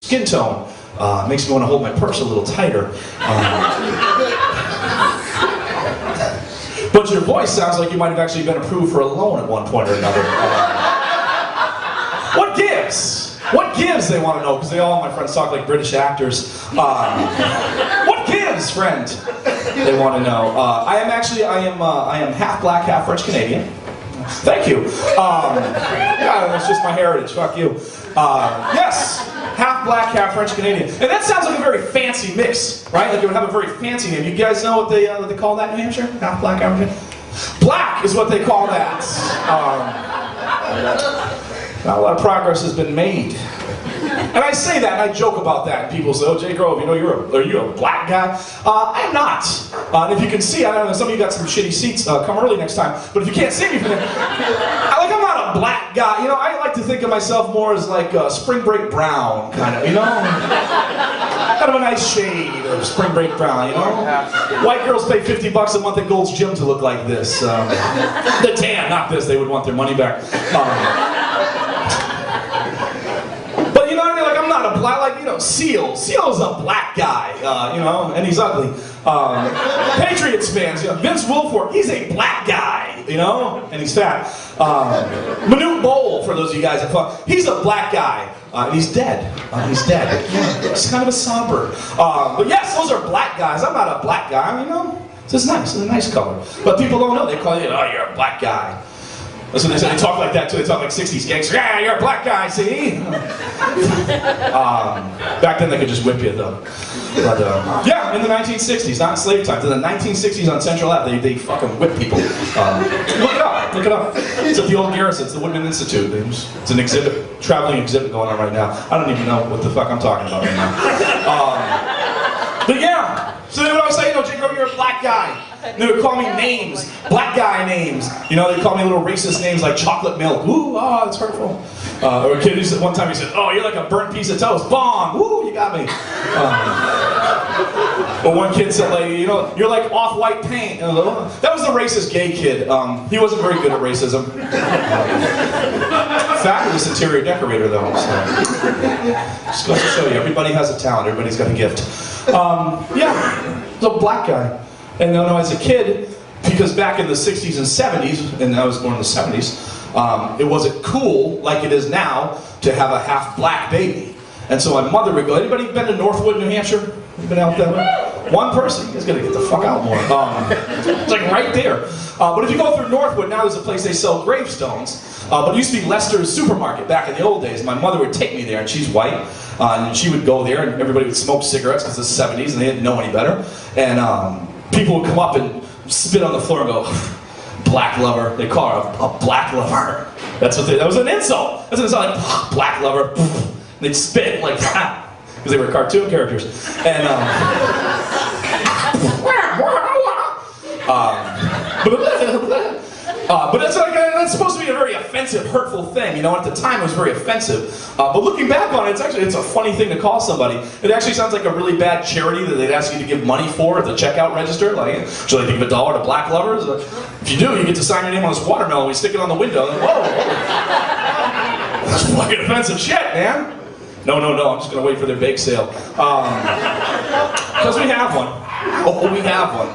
skin tone. Makes me want to hold my purse a little tighter. But your voice sounds like you might have actually been approved for a loan at one point or another. What gives? What gives, they want to know, because all my friends talk like British actors. What gives, friend? They want to know. I am half black, half French Canadian. Thank you. Yeah, that's just my heritage. Fuck you. Yes, half black, half French Canadian, and that sounds like a very fancy mix, right? Like it would have a very fancy name. You guys know what they call that in New Hampshire? Half black, half French. Black is what they call that. Not a lot of progress has been made. And I say that, and I joke about that. And people say, "Oh, Jay Grove, are you a black guy?" I am not. And if you can see, I don't know, some of you got some shitty seats. Come early next time. But if you can't see me from there, I'm not a black guy. I like to think of myself more as like Spring Break Brown, kind of. Kind of a nice shade of Spring Break Brown. White girls pay $50 a month at Gold's Gym to look like this. The tan, not this. They would want their money back. Seal. Seal's a black guy, and he's ugly. Patriots fans, Vince Wilfork, he's a black guy, and he's fat. Manute Bol, for those of you guys that thought, he's a black guy, and he's dead. He's dead. It's kind of a somber. But yes, those are black guys. I'm not a black guy, It's just nice. It's a nice color. But people don't know. They call you, "Oh, you're a black guy." That's what they say. They talk like that too. They talk like 60s gangsters. "Yeah, you're a black guy, see?" Back then they could just whip you though. But yeah, in the 1960s, not in slave times. In the 1960s on Central Ave, they fucking whip people. Look it up. Look it up. It's at the old Garrison. It's the Woodman Institute. It's an exhibit, traveling exhibit going on right now. I don't even know what the fuck I'm talking about right now. But yeah. So they would always say, "Jay Grove, you're a black guy." And they would call me names, black guy names. They'd call me little racist names like chocolate milk. Ooh, that's hurtful. Or a kid one time he said, "Oh, you're like a burnt piece of toast. Bomb. Woo, you got me." But one kid said, like, "You're like off-white paint." That was the racist gay kid. He wasn't very good at racism. Fabulous interior decorator though. So. Just goes to show you, everybody has a talent. Everybody's got a gift. Yeah, so black guy. And as a kid, because back in the 60s and 70s, and I was born in the 70s, it wasn't cool like it is now to have a half black baby. And so my mother would go, "Anybody been to Northwood, New Hampshire? You been out there?" One person. You guys gotta get the fuck out more. It's like right there. But if you go through Northwood, now there's a place they sell gravestones. But it used to be Lester's Supermarket back in the old days. My mother would take me there, and she's white. And she would go there, and everybody would smoke cigarettes because it's the 70s, and they didn't know any better. And people would come up and spit on the floor and go, "Black lover." They call her a black lover. That was an insult. That's what it sounded like, "Black lover." They'd spit like that because they were cartoon characters. And but that's supposed to be a very offensive, hurtful thing. At the time it was very offensive. But looking back on it, it's a funny thing to call somebody. It actually sounds like a really bad charity that they'd ask you to give money for at the checkout register. Like, "Would you like to give $1 to black lovers?" If you do, you get to sign your name on this watermelon. We stick it on the window. And whoa. That's fucking offensive shit, man. No, I'm just going to wait for their bake sale. Because we have one. Oh, we have one.